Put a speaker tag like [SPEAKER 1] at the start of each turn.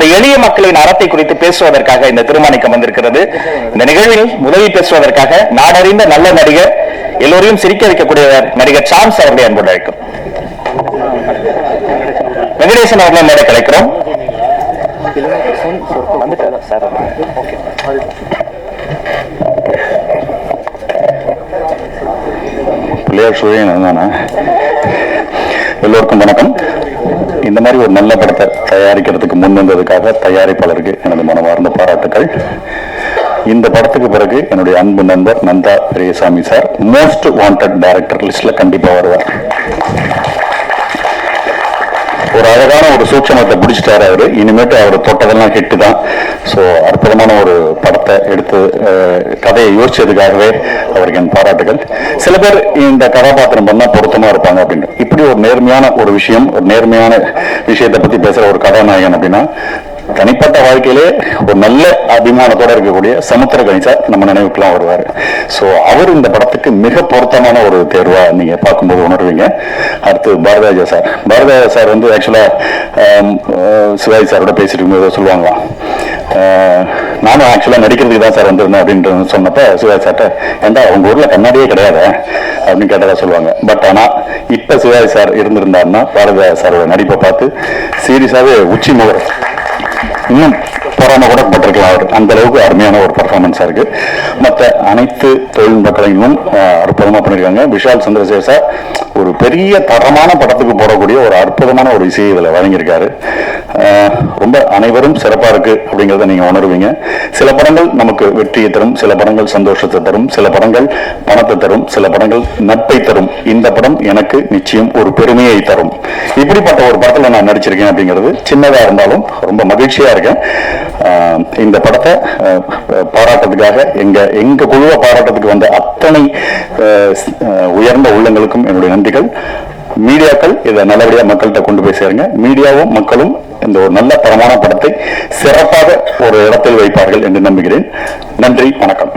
[SPEAKER 1] அந்த எளிய மக்களின் அறத்தை குறித்து பேசுவதற்காக இந்த திருமாணிக்கம் வந்திருக்கிறது. இந்த நிகழ்வில் உதவி பேசுவதற்காக நாடறிந்த நல்ல நடிகர், எல்லோரையும் சிரிக்க வைக்கக்கூடியவர் நடிகர் சாம்ஸ் அவர்களை அன்போடு அழைக்கும். வெங்கடேசன் அவர்களை மேடை கலைக்கிறோம். எல்லோருக்கும் வணக்கம். இந்த மாதிரி ஒரு நல்ல படத்தை தயாரிக்கிறதுக்கு முன் வந்ததுக்காக தயாரிப்பாளருக்கு எனது மனமார்ந்த பாராட்டுக்கள். இந்த படத்துக்கு பிறகு என்னுடைய அன்பு நண்பர் Nanda Periyasamy sir most wanted director லிஸ்ட்ல கண்டிப்பா வருவார். ஒரு அழகான ஒரு சூட்சமத்தை பிடிச்சிட்டாரு அவரு. இனிமேட்டு அவர் தொட்டதெல்லாம் ஹிட்டு தான். ஸோ அற்புதமான ஒரு படத்தை எடுத்து கதையை யோசிச்சதுக்காகவே அவருக்கு என் பாராட்டுகள். சில பேர் இந்த கதாபாத்திரம் பண்ணா பொருத்தமா இருப்பாங்க அப்படின்னு, இப்படி ஒரு நேர்மையான ஒரு விஷயம், ஒரு நேர்மையான விஷயத்தை பத்தி பேசுற ஒரு கதாநாயகன் அப்படின்னா தனிப்பட்ட வாழ்க்கையிலே ஒரு நல்ல அபிமானத்தோட இருக்கக்கூடிய சமுத்திரகனி சார் நம்ம நினைவுக்கெல்லாம் வருவார். ஸோ அவர் இந்த படத்துக்கு மிக பொருத்தமான ஒரு தேர்வா நீங்க பார்க்கும்போது உணர்வீங்க. அடுத்து பாரதிராஜா சார். பாரதிராஜா சார் வந்து ஆக்சுவலா சிவாஜி சாரோட பேசிட்டு இருக்கும்போது சொல்லுவாங்களாம், நானும் ஆக்சுவலா நடிக்கிறதுக்கு தான் சார் வந்திருந்தேன் அப்படின்ட்டு சொன்னப்ப சிவாஜி சார்ட்ட, ஏண்டா உங்க ஊர்ல கண்ணாடியே கிடையாது அப்படின்னு கேட்டதா சொல்லுவாங்க. பட் ஆனா இப்ப சிவாஜி சார் இருந்திருந்தாருன்னா பாரதிராஜா சாரோட நடிப்பை பார்த்து சீரியஸாவே உச்சி முகர் இன்னும் போராம கூட பட்டிருக்கலாம். அவர் அந்த அளவுக்கு அருமையான ஒரு பர்ஃபார்மன்ஸா இருக்கு. மற்ற அனைத்து தொழில்நுட்ப கலைஞர்களும் அற்புதமா பண்ணிருக்காங்க. விஷால் சந்திரசேகர் சார் ஒரு பெரிய தரமான படத்துக்கு போடக்கூடிய ஒரு அற்புதமான ஒரு இசையை இதுல வழங்கியிருக்காரு. ரொம்ப அனைவரும் சிறப்பா இருக்கு அப்படிங்கிறத நீங்க உணர்வீங்க. சில படங்கள் நமக்கு வெற்றியை தரும், சில படங்கள் சந்தோஷத்தை தரும், சில படங்கள் பணத்தை தரும், சில படங்கள் நட்பை தரும். இந்த படம் எனக்கு நிச்சயம் ஒரு பெருமையை தரும். இப்படிப்பட்ட ஒரு படத்துல நான் நடிச்சிருக்கேன் அப்படிங்கிறது சின்னதா இருந்தாலும் ரொம்ப மகிழ்ச்சியா இருக்கேன். இந்த படத்தை பாராட்டத்துக்காக எங்க குழுவை பாராட்டத்துக்கு வந்த அத்தனை உயர்ந்த உள்ளங்களுக்கும் என்னுடைய நன்றிகள். மீடியாக்கள் இதை நல்லபடியா மக்கள்கிட்ட கொண்டு போய் சேருங்க. மீடியாவும் மக்களும் இந்த ஒரு நல்ல தரமான படத்தை சிறப்பாக ஒரு இடத்தில் வைப்பார்கள் என்று நம்புகிறேன். நன்றி, வணக்கம்.